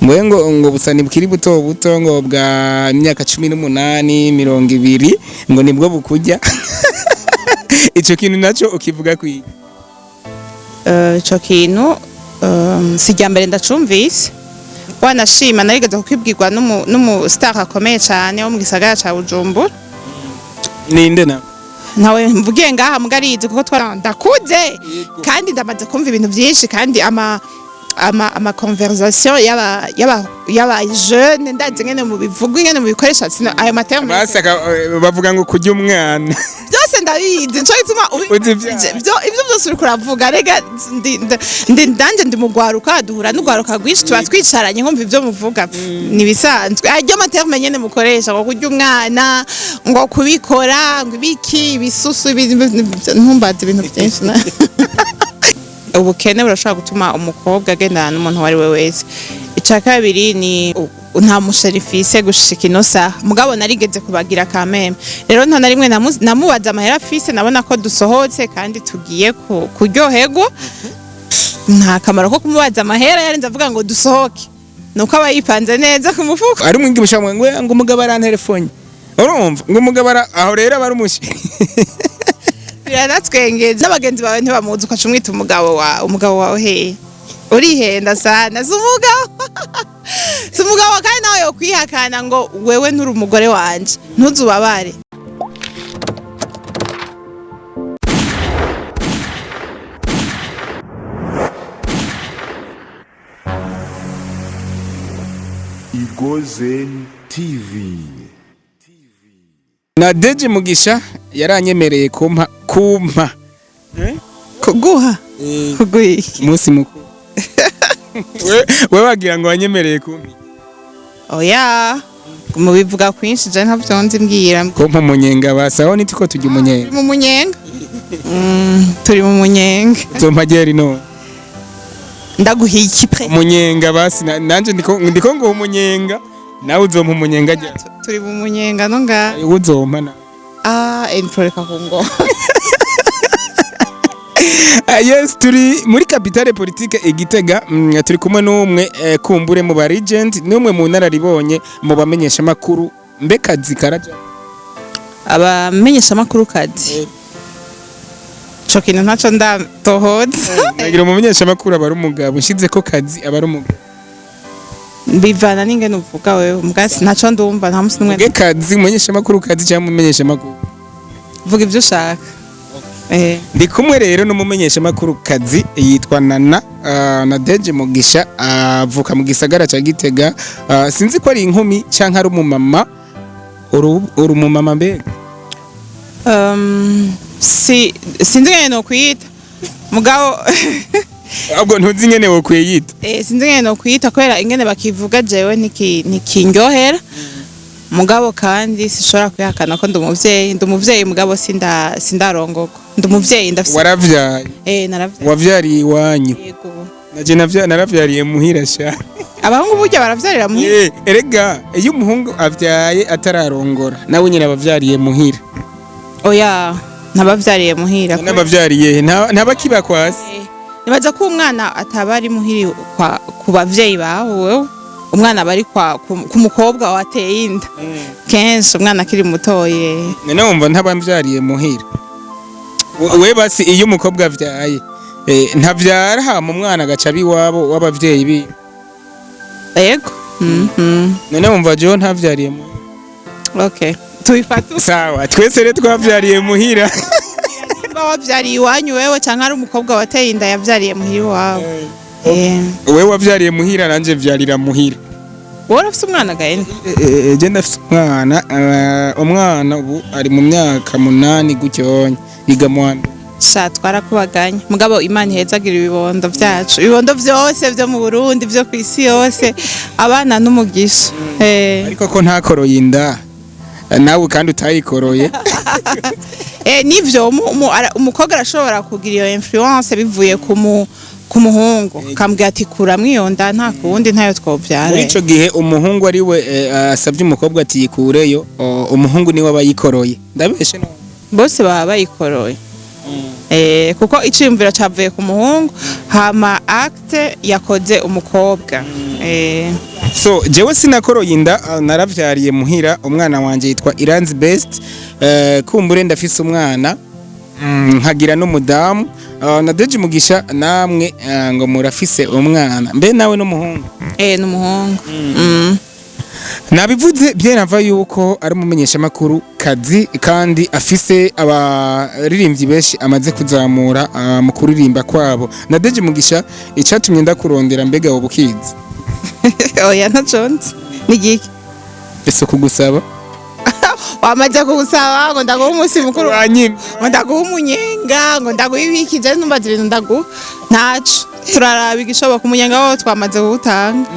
mwe ngo busani bukiri buto buto ngo bwa imyaka 18 20 ngo nibwo bukujya ico kintu naco ukivuga kwi ico kintu sijya mbere ndacumvise wanashima narigeze kukwibwirwa n'umu star akomeye cyane wo mu gisagara ca Bujumbura. Ninde na nawe mvugiye ngaha mugarizi kuko twarandakuze kandi ndamaze kumva ibintu byinshi kandi ama conversation yaba jeune ndazi ngene mu bivuga ngene mu bikoresha sino ayo materme basaka bavuga ngo kujya umwana byose ndabizi nco ituma ibyo byose uri kuravuga rega ndanje ndimugwaruka duhura n'ugwaruka gwishi tuba twicaranye nkumva ibyo muvuga nibisanzwe ajya materme nyene mukoresha ngo kujya umwana ngo kubikora ngo ibiki bisusu ntumbaze ibintu byinshi na ubukene burashobora gutuma umukobwa agendana n'umuntu wari we wese. Ica kabiri ni nta musherifise gushika inosa mugabo narigeze kubagira kameme rero nta na rimwe namubaza amahera afise nabona ko dusohotse kandi tugiye kuryoherwa nta kamaro ko kumubaza amahera yarenze avuga ngo dusohoke nuko aba yipanze neza ku mufuko ari mwingimisha ngo umugabo arantelefone urumva ngo umugabo aho rero aba ari umushi Biratwengeze n'abagenzi bawe ntibamuzi ukacumwita umugabo wawe he urihenda sana umugabo kandi nawe yo kwihakana ngo wewe nturi umugore wanje ntuzubabare. Igozen TV na Deje Mugisha yaranyemereye kumpa kuguha kuguhi umunsi mukuru we wagira ngo wanyemereye kumpa oya mu bivuga kwinshi je ntavyo nzi mbwira kumpa umunyenga basaho nitiko tujya umunyenga mu munyenga turi mu munyenga zompageri no ndaguhiye ikipre umunyenga basi nanje ndiko ngo umunyenga nawe uzompa umunyenga ajya turi mu munyenga no nga uzompa na entoreka kungo yes turi muri capitale politique Igitega turi kumwe n'umwe kumbure mu ba regent n'umwe mu nararibonye mu bamenyesha makuru mbe kazi karaja abamenyesha makuru kazi cyo kintu ntaco ndatohoza nagira umumenyesha makuru aba ari umugabo nshize ko kazi aba ari umugabo bivana n'ingene uvuga wewe mugasi ntaco ndumva nta musi n'umwe kazi umumenyesha makuru kazi cyangwa umumenyesha makuru vuga ibyo ushaka ndi kumwe rero n'umumenyesha makuru kazi yitwa na Deje Mugisha avuka mu gisagara ca Gitega sinzi ko ari inkumi canka ari umumama uri umumama mbega sinzi ngene no kwita mugabo ahubwo ntuzi ngene wo kwiyita sinzi ngene no kwita kwera ingene bakivuga jewe nikinyohera mugabo kandi sishobora kwihakana ko ndumuvyeyi mugabo sindarongoko ndumuvyeyi ndafise waravyaye naravyaye wavyariye iwanyu yego naje naravyariye muhira sha abahungu burya baravyarira muhira erega iyo umuhungu avyaye atararongora nawe nyine abavyariye muhira oya ntabavyariye muhira n'abavyariye ntabakiba kwasi nibaza ko umwana atabari muhiri ku bavyeyi bawe umwana bari ku mukobwa wateye inda kenshi umwana akiri mutoye none wumva ntabamvyariye muhira we basi iyo umukobwa avyaye ntavyara ha mu mwana agaca biwabo w'abavyeyi bi yego none wumva jo ntavyariye muhira okay tubifata sawa twese rero twavyariye muhira nimba wavyariye iwanyu wewe canke ari umukobwa wateye inda yavyariye muhira wawe we wavyariye muhira nanje vyarira muhira wowe ufite umwana gahe je ndafite umwana ubu ari mu myaka 8 gucyonye yiga mu wandi sha twarakubaganye mugabo Imana ihezagira ibibondo vyacu ibibondo vyose vyo mu Burundi vyo kwisi yose abana n'umugisha ariko ko ntakoroye inda nawe kandi utayikoroye nivyo umukobwa arashobora kugira iyo influence bivuye ku muhungu kambwira ati kuramwo iyo nda nta kundi ntayo twovyara muri ico gihe umuhungu ari we asavye umukobwa ati yikureyo umuhungu niwe abayikoroye ndabeshe no bose baba bayikoroye kuko iciyumviro cavuye ku muhungu hama acte yakoze umukobwa. So jewe sinakoroye inda naravyariye muhira umwana wanje yitwa Iranzi Best kumbure ndafise umwana nkagira n'umudamu na Deji Mugisha namwe ngo murafise umwana mbe nawe n'umuhungu n'umuhungu nabivuze byenava yuko ari umumenyesha makuru kazi kandi afise abaririmbyi benshi amaze kuzamura mu kuririmba kwabo na Deji Mugisha icatumye ndakurondera mbega wo bukizi oya ntaconze nigiki ese kugusaba wamaze kugusaba ngo ndaguha umunsi mukuru ngo ndaguha umunyenga ngo ndaguha ibikije numbaza ibintu ndaguha ntaco turaraba igishoboka umunyenga wo twamaze kuwutanga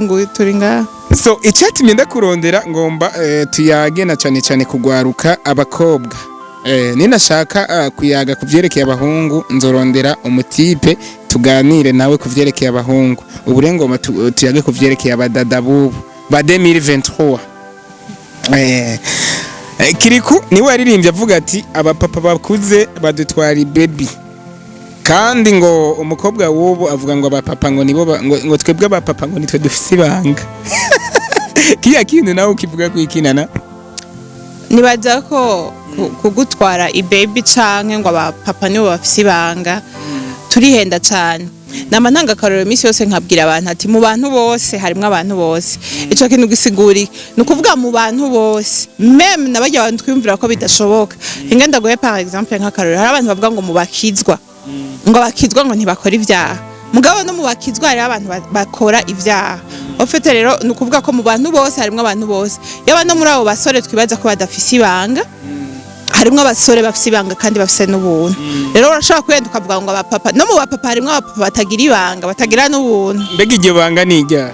ngo turi ngaha. So icatumye ndakurondera ngomba tuyage na cane kugwaruka abakobwa ninashaka kuyaga kuvyerekeye abahungu nzorondera umutipe tuganire nawe kuvyerekeye abahungu uburengoma tuyage kuvyerekeye abadada bubu ba 2023 Kiriku niwe yaririmbye avuga ati abapapa bakuze badutwara baby kandi ngo umukobwa wubu avuga ngo abapapa ngo nibo ngo twebwe abapapa ngo nitwe dufise ibanga kiya kintu nawe ukivuga kwikinana nibaza ko kugutwara baby canke ngo abapapa nibo bafise ibanga turihenda cyane nama ntanga karoro imisi yose nkabwira abantu ati mu bantu bose harimwe abantu bose ico kintu gisiguri nukuvuga mu bantu bose meme nabajya abantu twiyumvira ko bidashoboka ingenda goye par exemple nka karoro hari abantu bavuga ngo mu bakizwa ngo ntibakora ivyaha mugabo no mu bakizwa hari abantu bakora ivyaha ofete rero nukuvuga ko mu bantu bose harimwe abantu bose yaba no muri abo basore twibaza ko badafise ibanga harimwe abasore bafise ibanga kandi bafise n'ubuntu rero urashobora kwenda ukavuga ngo abapapa no mu bapapa harimwe abapapa batagira ibanga batagira n'ubuntu mbega iryo banga nijya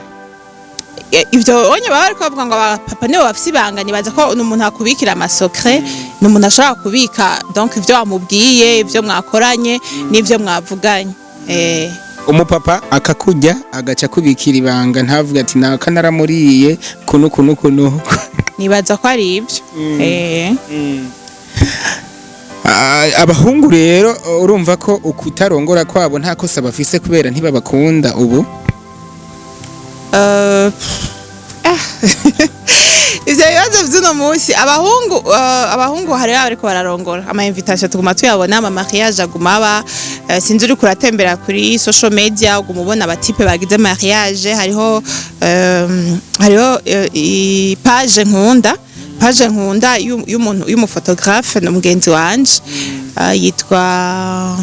ivyo onye baba ariko bavuga ngo abapapa nibo bafise ibanga nibaza ko n'umuntu akubikira amasokre n'umuntu ashobora kubika donc ivyo wamubwiye ivyo mwakoranye n'ivyo mwavuganye umupapa akakujya agaca kubikira ibanga ntavuga ati naka naramuriye kuno nibaza ko ari ivyo abahungu rero urumva ko ukutarongora kwabo nta kosa bafise kubera ntibabakunda ubu ivyo bibazo vy'uno munsi abahungu hari bariko bararongora ama invitation tuguma tuyabona ama mariage aguma aba sinzi uri kuratembera kuri social media uguma ubona abatipe bagize mariage hariho page nkunda y'umufotografe n'umugenzi wanje yitwa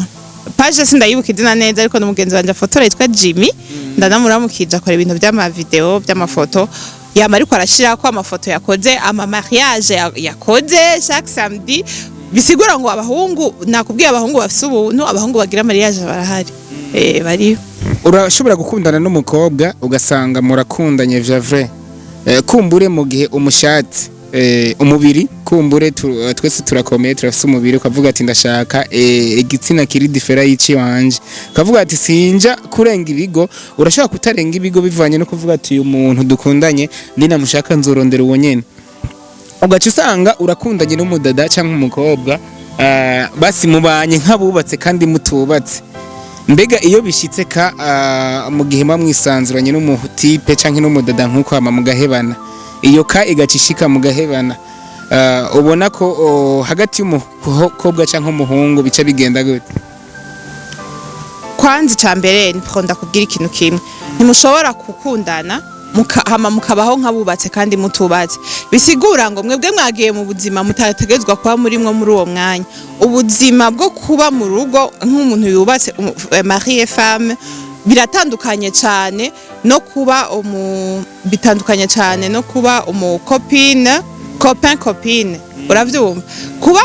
page sindayibuka izina neza ariko n'umugenzi wanje afotora yitwa Jimmy ndanamuramukije akora ibintu by'amavideo by'amafoto yama ariko arashirako amafoto yakoze ama mariage yakoze chaque samedi bisigura ngo abahungu nakubwiye abahungu bafise ubuntu abahungu bagira mariage barahari bari urashobora gukundana n'umukobwa ugasanga murakundanye vya vrai kumbure mu gihe umushati umubiri kumbure twese turakomeye turafise umubiri ukavuga ati ndashaka igitsina kiri differa yici wanje ukavuga ati sinja kurenga ibigo urashaka kutarenga ibigo bivanye no kuvuga ati uyu muntu dukundanye ndinamushaka nzorondera uwo nyene ugaca usanga urakundanye n'umudada cyangwa umukobwa basi mubanye nk'abubatse kandi mutubatse mbega iyo bishitse ka mu gihe mwisanzuranye n'umutipe cyangwa n'umudada nkuko hama mugahebana iyo ka igacishika mugahebana ubona ko hagati y'umukobwa cyangwa umuhungu bica bigenda gute kwanza cyambere ndakunda kubwira ikintu kimwe ntimushobora gukundana hama mukabaho nk'abubatse kandi mutubatse bisigura ngo mwebwe mwagiye mu buzima mutategezwa kuba murimwo muri uwo mwanya ubuzima bwo kuba mu rugo nk'umuntu yubatse mari et femme biratandukanye cyane no kuba bitandukanye cyane no kuba copain uravyumva kuba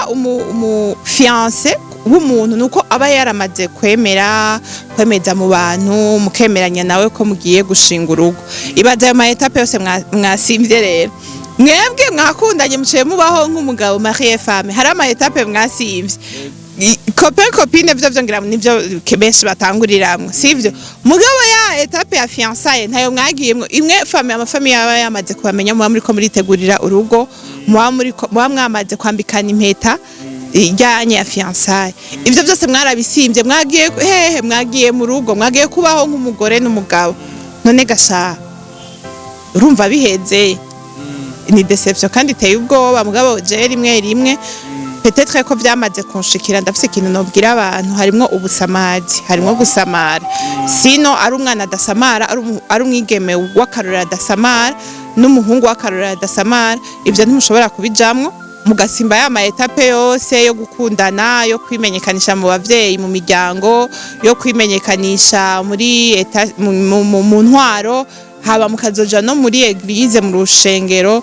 fiancé w'umuntu nuko aba yaramaze kwemeza mu bantu mukemeranya nawe ko mugiye gushinga urugo ibaza ayo etape yose mwasimvye rero mwebwe mwakundanye muciye mubaho nk'umugabo mari et femme hari ama etape mwasimvye copine vyo ngira nivyo benshi batanguriramwe sivyo mugabo ya etape ya fiançailles ntayo mwagiyemwe imwe amafamiye yaba yamaze kubamenya muba muri ko muritegurira urugo muba mwamaze kwambikana impeta ijyanye ya fiançailles ivyo byose mwarabisimbye mwagiye hehe mwagiye mu rugo mwagiye kubaho nk'umugore n'umugabo none gasha urumva biheze ni deception kandi iteye ubwoba mugabo je rimwe peut-être ko vyamaze kunshikira ndafise ikintu nobwira abantu harimo ubusamazi harimo gusamara sino ari umwana adasamara ari umwigeme w'akarorero adasamara n'umuhungu w'akarorero adasamara ivyo ntimushobora kubijamwo mugasimba ya etape yose yo gukundana yo kwimenyekanisha mu bavyeyi mu miryango yo kwimenyekanisha muri mu ntwaro haba mukazoja no muri eglise mu rushengero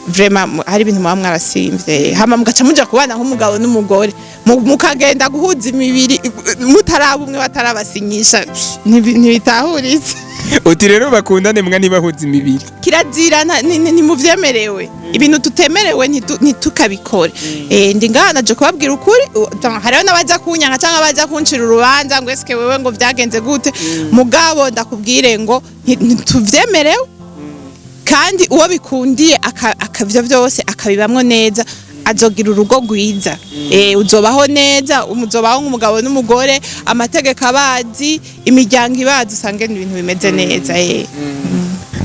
vraiment hari ibintu muba mwarasimvye hama mugaca muja kubana nk'umugabo n'umugore mukagenda guhuza imibiri mutaraba umwe batarabasinyisha ntibitahuritse uti rero bakundane mwa ntibahuza imibiri kirazira ntimuvyemerewe ibintu tutemerewe ntitukabikore ndi ngaha naje kubabwira ukuri hariho n'abaza kunyanka canke abaza kuncira urubanza ngo eske wewe ngo vyagenze gute mugabo ndakubwire ngo ntituvyemerewe kandi uwo bikundiye akavyo vyose akabibamwo neza azogira urugo rwiza uzobaho neza umuzobaho nk'umugabo n'umugore amategeko abazi imiryango ibazi usange ibintu bimeze neza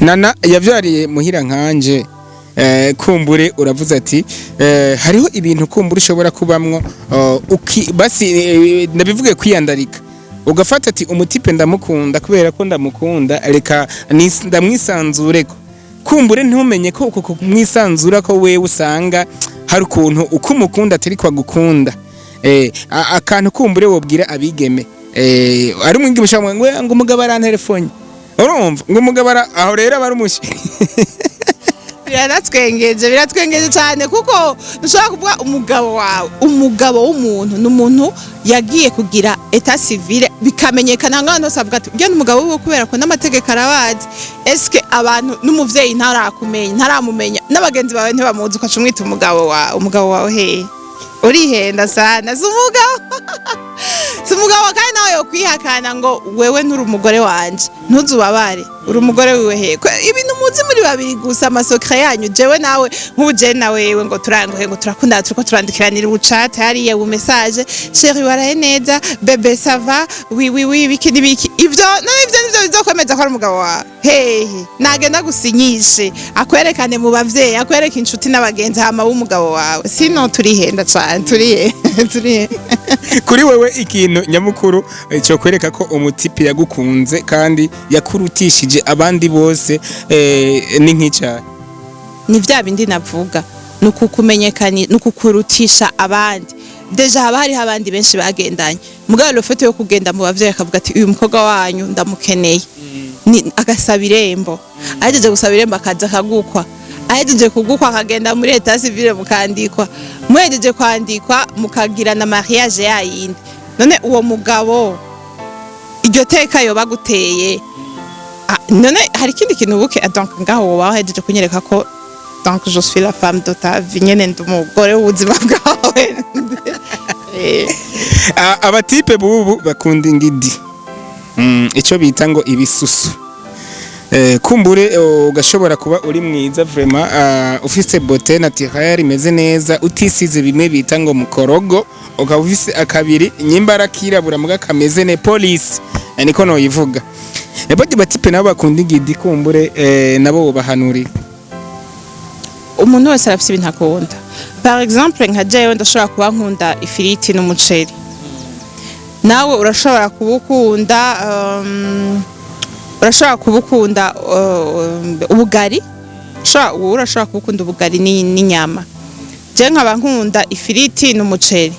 Nana yavyariye muhira nkanje kumbure uravuze ati hariho ibintu kumbure ushobora kubamwo basi nabivuge kwiyandarika ugafata ati umutipe ndamukunda kubera ko ndamukunda reka ndamwisanzureko kumbure ntumenye ko uko kumwisanzura ko wewe usanga hari ukuntu uko umukunda atari kwa gukunda akantu kumbure wobwira abigeme ari umwigeme ushaka ngo umugabo arantelefone urumva ngo umugabo aho rero aba ari umushi biratwengeje cyane kuko ntushobora kuvuga umugabo w'umuntu n'umuntu yagiye kugira etat civile bikamenyekana nk'abantu bose bavuga ati ujya n'umugabo wiwe kubera ko n'amategeko arabazi eske abantu n'umuvyeyi ntaramumenya n'abagenzi bawe ntibamuzi ukaca umwita umugabo wawe hehe urihenda sana si umugabo kandi nawe yokwihakana ngo wewe nturi umugore wanje ntuzubabare uri umugore wiwe hehe ibintu muzi muri babiri gusa amasokre yanyu jewe nawe nk'ubuje nawe wewe ngo turakundana turiko turandikiranira ubuchat hariya bu message chérie waraye neza bebe ça va oui biki ivyo nivyo bizokomeza ko ari umugabo wawe hehe nagenda gusinyishe akwerekane mu bavyeyi akwereka inshuti n'abagenzi hama w'umugabo wawe sino turihenda cyane turihe kuri wewe ikintu nyamukuru cyo kwereka ko umutipe yagukunze kandi yakurutishije abandi bose ni nk'icyaha ni vya bindi navuga nukukumenyekani nukukurutisha abandi deja haba hariho abandi benshi bagendanye mugabo lofete yo kugenda mu bavyeyi akavuga ati uyu mukobwa wanyu ndamukeneye ni agasaba irembo ahejeje gusaba irembo akaza akagukwa ahejeje kugukwa akagenda muri etat civile mukandikwa muhejeje kwandikwa mukagirana mariage yayindi none uwo mugabo iryo teka yo baguteye none hari ikindi kintu buke donc ngaho wahejeje kunyereka ko donc je suis la femme de ta vie nyene ndumugore w'ubuzima bwawe abatipe bubu bakunda ingidi ico bita ngo ibisusu kumbure ugashobora kuba uri mwiza vraiment ufise beauté naturelle imeze neza utisize bimwe bita ngo mukorogo ukaba ufise akabiri nyimbara kirabura muga kameze ne police niko no yivuga ebodi batipe nabo bakunda ingidi kumbure nabo bahanurira umuntu wese arafise ibintu akunda par exemple nka jewe ndashobora kuba nkunda ifiriti n'umuceri nawe urashobora kubukunda ubugari urashobora kubukunda ubugari n'inyama je nkaba nkunda ifiriti n'umuceri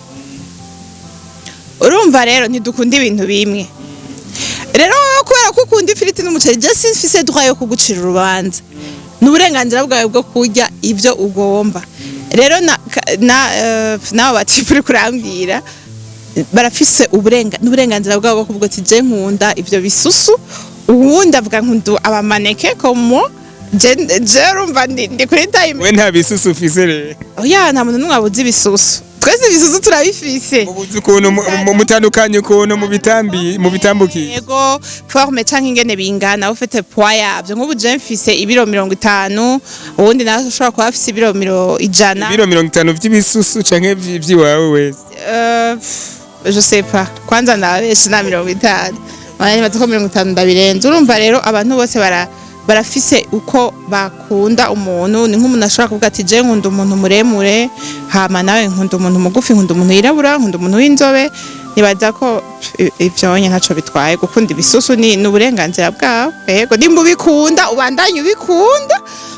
urumva rero ntidukunda ibintu bimwe rero kubera ko ukunda ifiriti n'umuceri je sinfise droit yo kugucira urubanza n'uburenganzira bwawe bwo kurya ibyo ugomba rero nawe batipe uri kurambwira barafise n'uburenganzira bwabo bwo kuvuga ati je nkunda ivyo bisusu uwundi avuga nkundu abamaneke komo je rumva ndi kuri time we nta bisusu ufise rero oya nta muntu n'umwe abuze ibisusu twese ibisusu turabifise mubuzi ukuntu mutandukanye ukuntu mu bitambukiye yego forme canke ingene bingana ufite poids yavyo nk'ubu je mfise ibiro 50 ubundi nawe ushobora kuba afise ibiro 100 ibiro 50 vy'ibisusu canke vy'iwawe wese je sais pas kwanza nabeshe na 50 mwana batako 50 ndabirenze urumva rero abantu bose barafise uko bakunda umuntu ni nk'umuntu ashobora kuvuga ati je nkunda umuntu muremure hama nawe nkunda umuntu mugufi nkunda umuntu yirabura nkunda umuntu w'inzobe nibaza ko ivyo nyene ntaco bitwaye gukunda ibisusu ni uburenganzira bwawe yego nimba ubikunda ubandanye ubikunda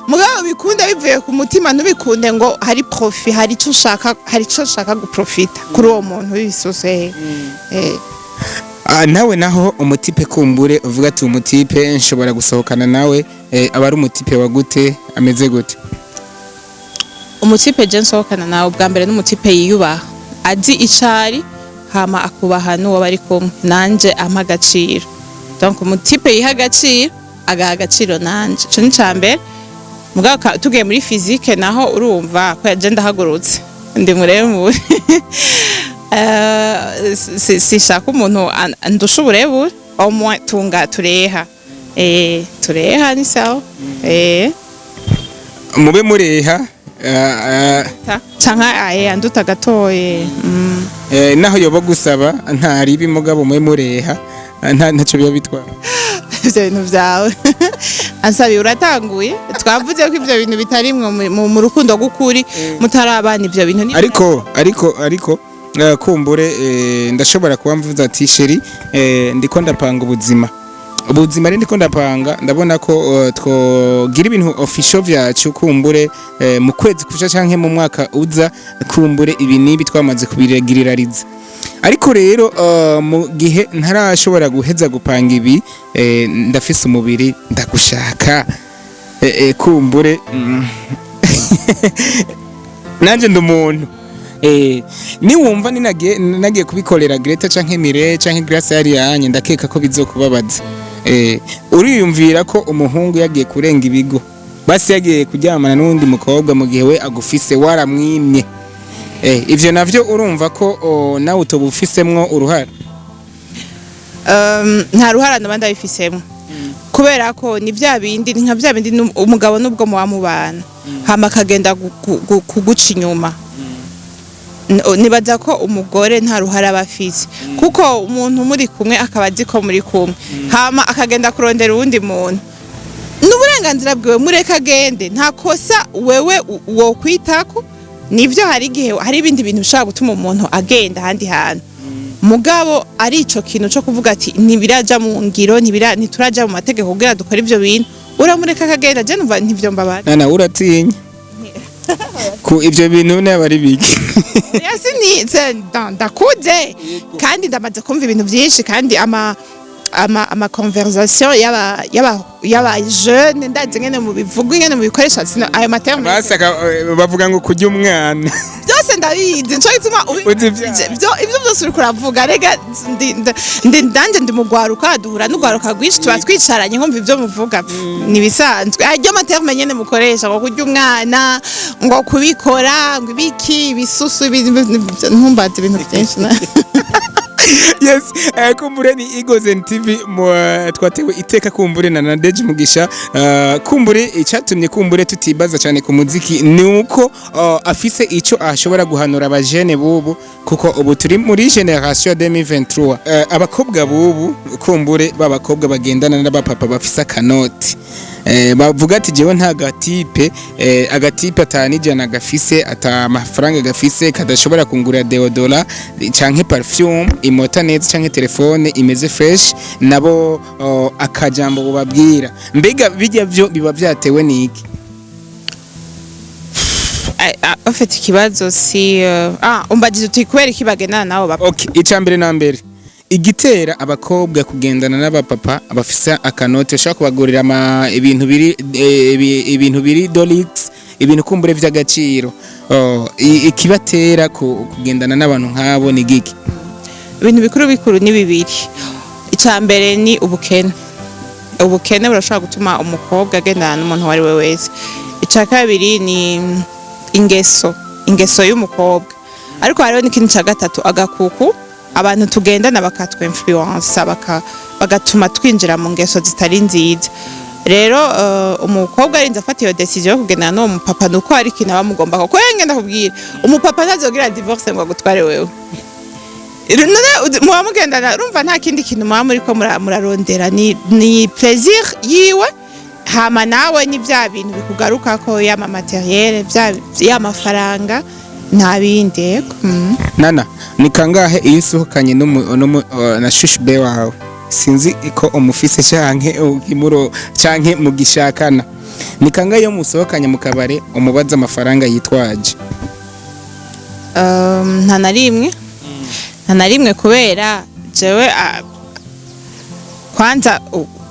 mugabo bikunda bivuye ku mutima nubikunde ngo hari profit hari ico ushaka guprofita kuri uwo muntu w'ibisusu nawe naho umutipe kumbure uvuga ati umutipe nshobora gusohokana nawe aba ari umutipe wa gute ameze gute umutipe je nsohokana nawe ubwa mbere n'umutipe yiyubaha azi icari hama akubaha n'uwo bari kumwe nanje ampa agaciro donc umutipe yiha agaciro agaha agaciro nanje ico ni cambere mugabo tugiye muri physique naho urumva ko yaje ndahagurutse ndi muremure sishaka umuntu ndusha uburebure au moins tureha ni sawa mube mureha canka anduta gatoye naho yoba gusaba ntari bimugabo mwe mureha ntaco biba bitwara ivyo bintu vyawe ansabi uratanguye twavuze ko ivyo bintu bitarimwe mu rukundo gukuri mutarabana ivyo bintu ariko kumbure ndashobora kuba mvuze ati sheri ndiko ndapanga ubuzima ndiko ndapanga ndabona ko twogira ibintu official vyacu kumbure mu kwezi kusha canke mu mwaka uza kumbure ibi nibi twamaze kubiregiririza ariko rero mu gihe ntarashobora guheza gupanga ibi ndafise umubiri ndagushaka kumbure nanje ndumuntu niwumva nagiye kubikorera Greta canke Mire canke Grace yari yanye ndakeka ko bizokubabaza uriyumvira ko umuhungu yagiye kurenga ibigo basi yagiye kuryamana n'undi mukobwa mu gihe we agufise waramwimye ivyo navyo urumva ko nawe utobufisemwo uruhara nta ruhara ndabandi abifisemo kubera ko ni vya bindi nka vya bindi umugabo nubwo muwamubana hama akagenda kuguca inyuma nibaza ko umugore nta ruhara bafise kuko umuntu muri kumwe akabazi ko muri kumwe hama akagenda kurondera uwundi muntu n'uburenganzira bwiwe mureka agende nta kosa wewe wo kwitako nivyo hari igihe hari ibindi bintu bishaka gutuma umuntu agenda handi hantu mugabo ari ico kintu cyo kuvuga ati ntibiraja mu ngiro ntituraja mu mategeko kugira dukora ivyo bintu uramureka akagenda je numva ntivyo mbabara nana uratinya ku ivyo bintu n'abari biki yasi ni ndakuze kandi ndamaze kumva ibintu byinshi kandi ama conversation yaba jeune ndaze ngene mu bivuga ngene mu bikoresha ayo materme basaka bavuga ngo kujya umwana byose ndabizi nco bituma ibyo byose uri kuravuga rega ndanje ndi mugwaruka duhura n'ugwaruka rwishi tuba twicaranye nkumva ibyo muvuga ni bisanzwe ajya materme nyene mukoresha ngo kujya umwana ngo kubikora ngo ibiki bisusu ntumbaze ibintu byinshi na yes kumbure ni Igozen TV twatewe iteka kumbure na Deji Mugisha kumbure icyatumye kumbure tutibaza cyane ku muziki ni uko afise ico ashobora guhanura abajene bubu kuko ubu turi muri generation 2023 abakobwa bubu kumbure babakobwa bagendana n'abapapa bafise akanoti bavuga ati jewe nta gatipe agatipe atanijana gafise ata amafaranga gafise kadashobora kungura deodora canke perfume imota neza canke telefone imeze fresh nabo akajambo bubabwira mbega bijya byo biba byatewe niki afite ikibazo si umbagize uti kubera ikibagenana nabo baba okay icambere na mbere igitera abakobwa kugendana n'abapapa abafisa akanote ushaka kubagurira ibintu biri dolix ibintu kumbure vy'agaciro ikibatera kugendana n'abantu nkabo ni giki ibintu bikuru ni bibiri icambere ni ubukene burashobora gutuma umukobwa agendana n'umuntu wari we wese icakabiri ni ingeso y'umukobwa ariko hariho n'ikindi ca gatatu agakuku abantu tugendana bakatwa influence bagatuma twinjira mu ngeso zitari nziza rero umukobwa arinze afata iyo decision yo kugendana n'uwo mupapa nuko hari ikintu abamugomba ko yengenda kubwira umupapa ntazogira divorce ngo agutware wewe muba mugendana urumva nta kindi kintu muba muriko murarondera ni plaisir yiwe hama nawe ni bya bintu bikugaruka ko yama materiel ya mafaranga nta bindi yego Nana ni kangahe iyo usohokanye na shushbe wawe sinzi ko umufise canke ukimuro canke mugishakana ni kangahe iyo musohokanye mu kabare umubaza amafaranga yitwaje nta na rimwe kubera jewe kwanza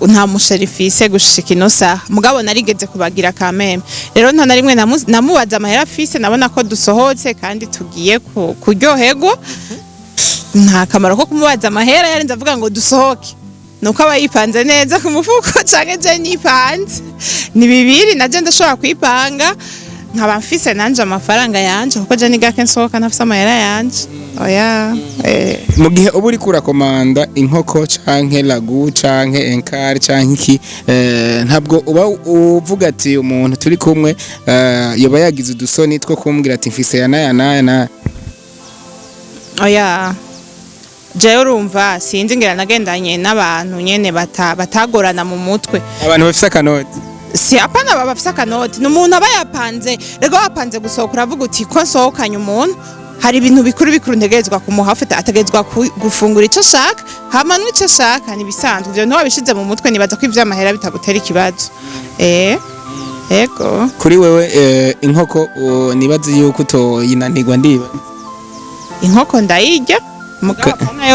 nta musharifise gushika ino saha mugabo narigeze kubagira kameme rero nta na rimwe namubaza amahera afise nabona ko dusohotse kandi tugiye kuryoherwa nta kamaro ko kumubaza amahera yarinze avuga ngo dusohoke nuko aba yipanze neza ku mufuko canke je nipanze ni bibiri naje ndashobora kwipanga nkaba mfise nanje amafaranga yanje kuko je nigake nsohoka ntafise amahera yanje oya mu gihe uba uri kurakomanda inkoko canke lagu canke enkari canke iki ntabwo uba uvuga ati umuntu turi kumwe yoba yagize udusoni two kumbwira ati mfise yana oya jewe urumva sinzi ngira nagendanye n'abantu nyene batagorana mu mutwe abantu bafise akanoti si apana baba bafise akanoti n'umuntu aba yapanze rego wapanze gusohoka uravuga uti ko nsohokanye umuntu hari ibintu bikuru ntegerezwa kumuha afite ategerezwa gufungura ico shaka hama n'ico shaka nibisanzwe ivyo ntiwabishize mu mutwe nibaza ko ivy'amahera bitagutera ikibazo ego kuri wewe inkoko nibaze yuko utoyinanirwa ndiba inkoko ndayirya mugabana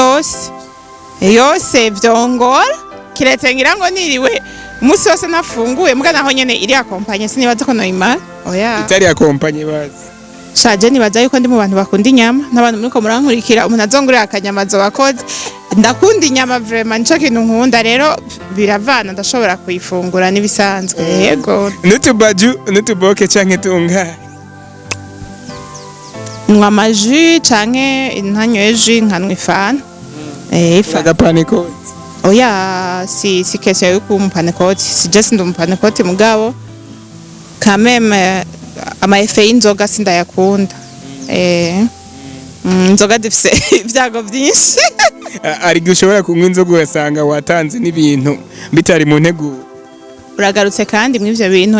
yose vyongora kiretse ngira ngo niriwe umunsi wose nafunguye muga naho nyene iri akompanye sinibaza ko noyimara oya itari akompanye bazi shaje nibaza yuko ndi mu bantu bakunda inyama n'abantu muriko murankurikira umuntu azongurira akanyamazo wakoze ndakunda inyama vraiment nico kintu nkunda rero biravana ndashobora kuyifungura nibisanzwe yego n'utuboke canke tunga nywa amaju canke ntanywe jus nkanwa ifana agapanikoti oya si question yo kumpanikoti si just ndo mupanikoti mugabo quand même ama effet y'inzoga sindayakunda inzoga difise ibyago byinshi ari gushobora kunywa inzoga ugasanga watanze n'ibintu bitari mu nteguro uragarutse kandi mw'ivyo bintu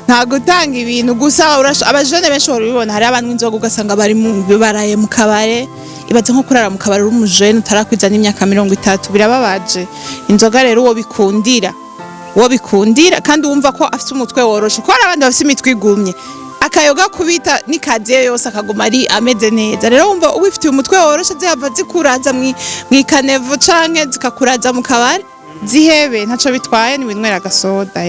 nta gutanga ibintu gusa abajene benshi barabibona hari abantu inzoga ugasanga baraye mu kabare ibaze nko kurara mu kabare uri umujene utarakwiza n'imyaka 30 birababaje inzoga rero uwo bikundira kandi wumva ko afite umutwe woroshe ko hari abandi bafite imitwe igumye akayoga kubita n'ikaziye yose akaguma ari ameze neza rero wumva ubifitiye umutwe woroshe zihava zikuraza mw'ikanevo canke zikakuraza mu kabare zihebe ntaco bitwaye ni winywera agasoda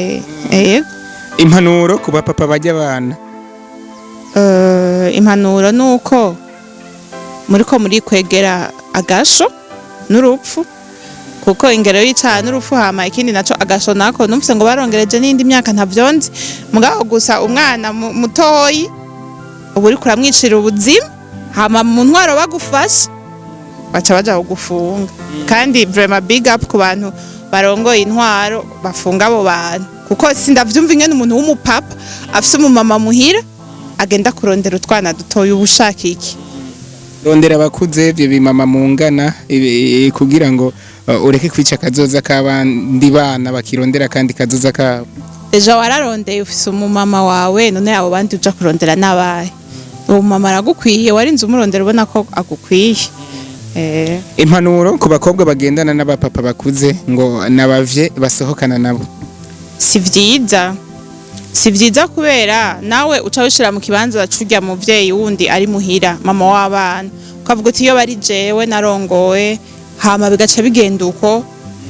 impanuro ku bapapa bajya abana impanuro nuko muri kwegera agasho n'urupfu kuko ingero y'icana n'urupfu hama ikindi naco agasho nako numvise ngo barongereje n'indi myaka ntavyonzi mugabo gusa umwana mutoyi ubu uri kuramwicira ubuzima hama mu ntwaro bagufasha baca baja kugufunga kandi vraiment big up ku bantu barongoye intwaro bafunga abo bantu kuko sindavyumva ingene umuntu w'umupapa afise umumama muhira agenda kurondera utwana dutoye ubushaka iki rondera abakuze ivyo bimama mungana kugira ngo ureke kwica kazoza k'abandi bana bakirondera kandi kazoza kabo ejo wararondeye ufise umumama wawe none abo bandi uja kurondera nabaye uwo mama aragukwiye warinze umurondera ubona ko agukwiye impanuro ku bakobwa bagendana n'abapapa bakuze ngo nabavye basohokana nabo si vyiza kubera nawe uca wishira mu kibanza curya muvyeyi wundi ari muhira mama w'abana ukavuga uti iyo bari jewe narongowe hama bigaca bigenda uko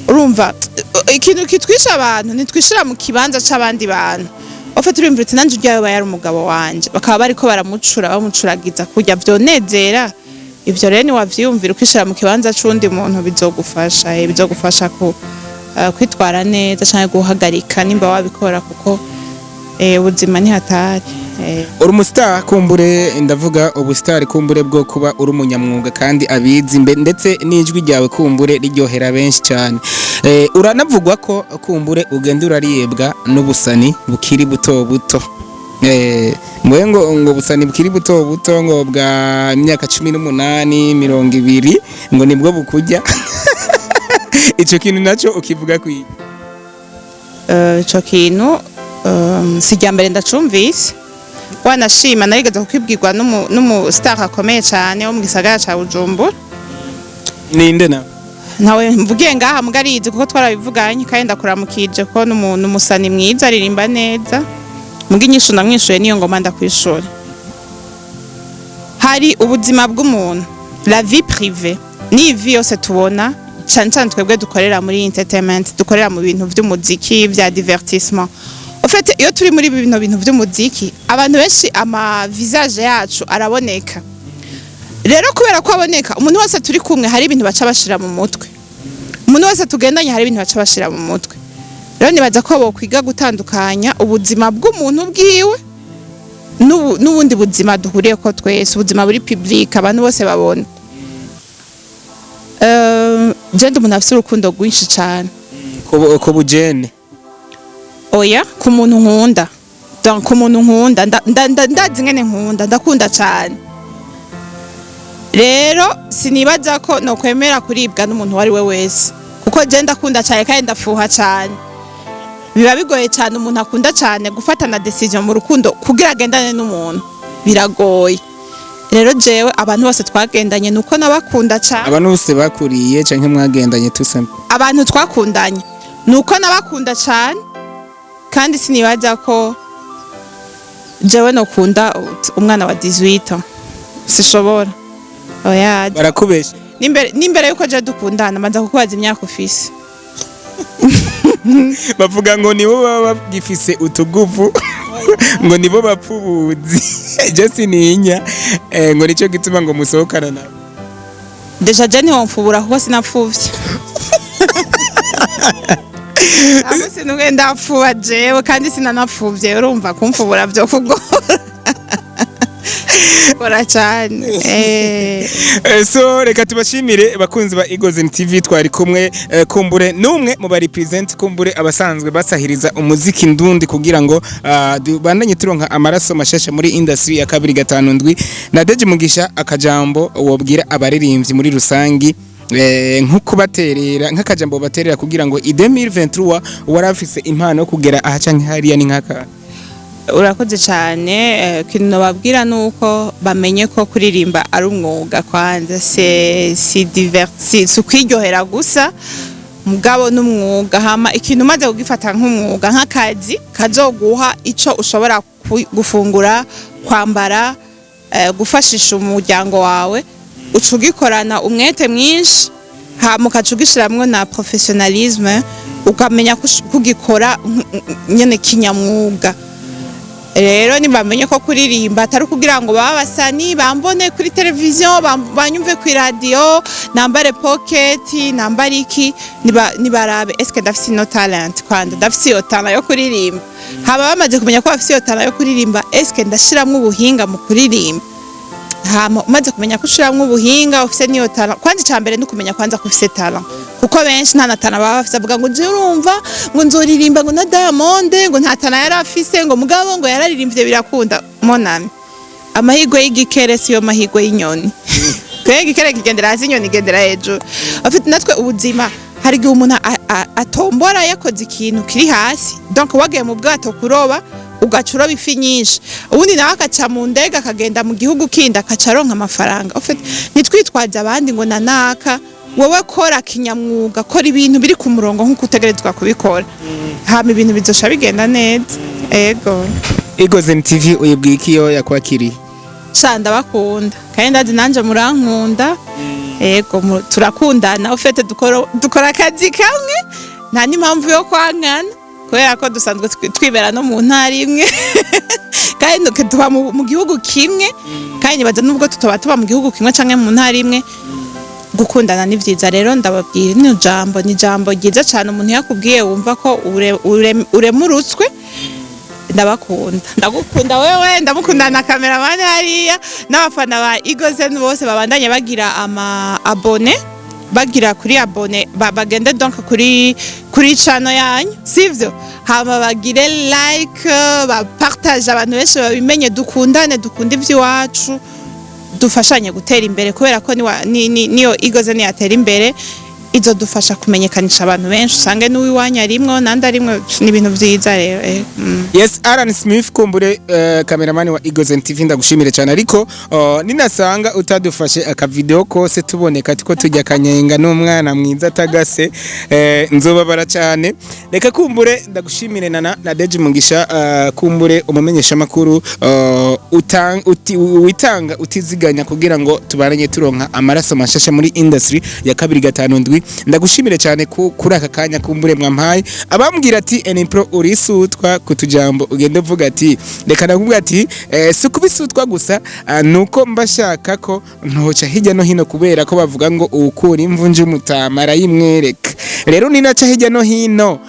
urumva ikintu kitwisha abantu nitwishira mu kibanza c'abandi bantu ofite urumva uti nanje uryawe bayari umugabo wanje bakaba bariko bamucuragiza kurya vyonezera ivyo rero ni wavyiyumvira ukishira mu kibanza c'undi muntu bizogufasha kwitwara neza canke guhagarika nimba wabikora kuko ubuzima ni hatari uri umustar kumbure ndavuga ubustar kumbure bwo kuba uri umunyamwuga kandi abizi ndetse n'ijwi ryawe kumbure riryohera benshi cyane uranavugwa ko kumbure ugenda urariyebwa n'ubusani bukiri buto buto mwe ngo busani bukiri buto buto ngo bwa imyaka 18 20 ngo nibwo bukujya ico kintu naco ukivuga kwi ico kintu sijya mbere ndacumvise wanashima narigeze kukibwirwa n'umustar akomeye cyane wo mu gisagara ca Bujumbura. Ninde na nawe mvugiye ngaha mugarizi kuko twarabivuganye kandi ndakuramukije ko n'umuntu musani mwiza aririmba neza mugi nyishu ndamwishuye niyo ngoma ndakwishura. Hari ubuzima bw'umuntu la vie privée ni vie yose tubona cyane twebwe dukorera muri entertainment dukorera mu bintu by'umuziki bya divertissement. En fait iyo turi muri bintu by'umuziki abantu benshi ama visage yacu araboneka. Rero kubera ko aboneka umuntu wese turi kumwe hari ibintu baca bashira mu mutwe. Umuntu wese tugendanye hari ibintu baca bashira mu mutwe. Rero nibaza ko bokwiga gutandukanya ubuzima bw'umuntu bwiwe n'ubundi buzima duhuriye ko twese ubuzima buri public abantu bose babona. Jende umuntu afite urukundo rwinshi cyane ko bujene oya ku muntu nkunda donc ku muntu nkunda ndazi ngene nkunda ndakunda cyane rero sinibaza ko no kwemera kuribwa n'umuntu wari we wese kuko je ndakunda cyane kandi ndafuha cyane biba bigoye cyane umuntu akunda cyane gufata na decision mu rukundo kugira agendane n'umuntu biragoye rero jewe abantu bose twagendanye nuko nabakunda cyane abantu bose bakuriye canke mwagendanye tusempe abantu twakundanye nuko nabakunda cyane kandi sinibaza ko jewe no kunda umwana wa 18 sishobora oya barakubesha nimbere yuko je dukundana manza kukubaza imyaka ufise bavuga ngo nibo baba bagifise utuguvu ngo nibo bapfubuzi je sininya ngo nico gituma ngo musohokana nabo deja je ni wamfubura kuko sinapfuvye abo sinugenda ndapfuba jewe kandi sinanapfuvye urumva kumfubura byo kugora kora cyane so reka tubashimire bakunzi ba Igozen TV twari kumwe kumbure numwe mu bari present kumbure abasanzwe basahiriza umuziki ndundi kugira ngo bandanye turonka amaraso mashasha muri industry ya 257 na Deji Mugisha akajambo wobwira abaririmbyi muri rusangi nkukubaterera nk'akajambo baterera kugira ngo 2023 warafise impano kugera aha canke hariya ni nkaka urakoze cyane kintu babwira nuko bamenye ko kuririmba ari umwuga kwanza si diverti sukiryohera gusa mugabo n'umwuga hama ikintu maze kugifata nk'umwuga nk'akazi kazoguha ico ushobora gufungura kwambara gufashisha umuryango wawe ucugikorana umwete mwinshi hama ukacugishiramwo na professionnalisme ukamenya kugikora nyene kinyamwuga rero nibamenye ko kuririmba atari kugira ngo baba basani bambone kuri televiziyo banyumve ku radio nambare pocket nambare iki nibarabe eske ndafise no talent kwanda ndafise yo talent yo kuririmba haba bamaze kumenya ko bafise yo talent yo kuririmba eske ndashiramwe ubuhinga mu kuririmba hama umaze kumenya ko ushiramwe ubuhinga ufise niyo talent kwandi cyambere nukumenya kwanza ko ufise talent kuko benshi nta natana baba bafise avuga ngo je urumva ngo nzoririmba ngo na Diamond ngo nta tana yari afise ngo mugabo ngo yararirimbye birakunda monami amahigwe y'igikere siyo mahigwe y'inyoni kwe igikere kigendera hasi inyoni igendera hejuru afite natwe ubuzima hari gihe umuntu atombora yakoze ikintu kiri hasi donc wagiye mu bwato kuroba ugacura bifi nyinshi ubundi nawe akaca mu ndege akagenda mu gihugu kindi akacaronka amafaranga nitwitwaje abandi ngo nanaka wowe kora kinyamwuga kora ibintu biri ku murongo nkuko utegerezwa kubikora hama ibintu bizosha bigenda neza ego Igozen TV uyibwikiyo yakwakiriye shanda bakunda kandi ndazi nanje murankunda ego turakundana ufite dukora akazi kamwe nta n'impamvu yo kwankana kubera ko dusanzwe twibera no mu ntara imwe kandi tuba mu gihugu kimwe kandi nibaza nubwo tuba mu gihugu kimwe canke mu ntara imwe gukundana ni vyiza rero ndababwira ni jambo ryiza cyane umuntu yakubwiye wumva ko uremurutswe ndagukunda wewe, ndamukunda na cameraman hariya n'abafana ba Igozen bose babandanye bagira ama abone, bagira kuri abone, bagende donc kuri channel yanyu, sivyo? Hama bagire like, ba partage, abantu benshi babimenye, dukundane, dukunda iby'iwacu, dufashanye gutera imbere, kubera ko niyo Igozen yatera imbere izo dufasha kumenyekanisha abantu benshi, usange n'uwiwanya rimwe nandi arimwe, ni ibintu byiza rero. Yes, Aaron Smith kumbure cameraman wa Igozen TV, ndagushimire cyane, ariko ninasanga utadufashe aka video kose tuboneka tiko tujya kanyenga n'umwana mwiza atagase, nzobabara cyane. Reka kumbure ndagushimire na Deji Mugisha, kumbure umumenyesha makuru witanga utiziganya kugira ngo tubaranye turonka amaraso mashasha muri industry ya 257. Ndagushimire cyane kuri aka kanya kumbure mwampaye, abambwira ati enipro urisutwa kutujambo ugende uvuga ati reka nakubwira ati si kubisutwa gusa, nuko mbashaka ko ntoca hirya no hino, kubera ko bavuga ngo ukura imvunje umutamara yimwereka. Rero ninaca hirya no hino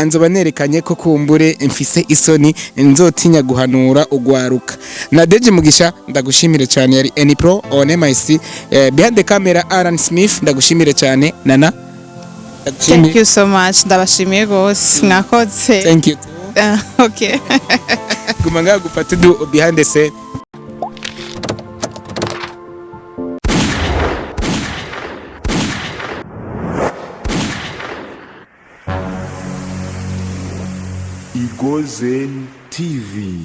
nzoba nerekanye ko kumbure mfise isoni, nzotinya guhanura ugwaruka. Na Deji Mugisha ndagushimire cyane, yari enipro on MIC, behind the camera Aaron Smith, ndagushimire cyane nana. Thank you so much, ndabashimiye gose, mwakoze. Thank you. Okay. Gumanga gufata behind the scene. Igozen TV.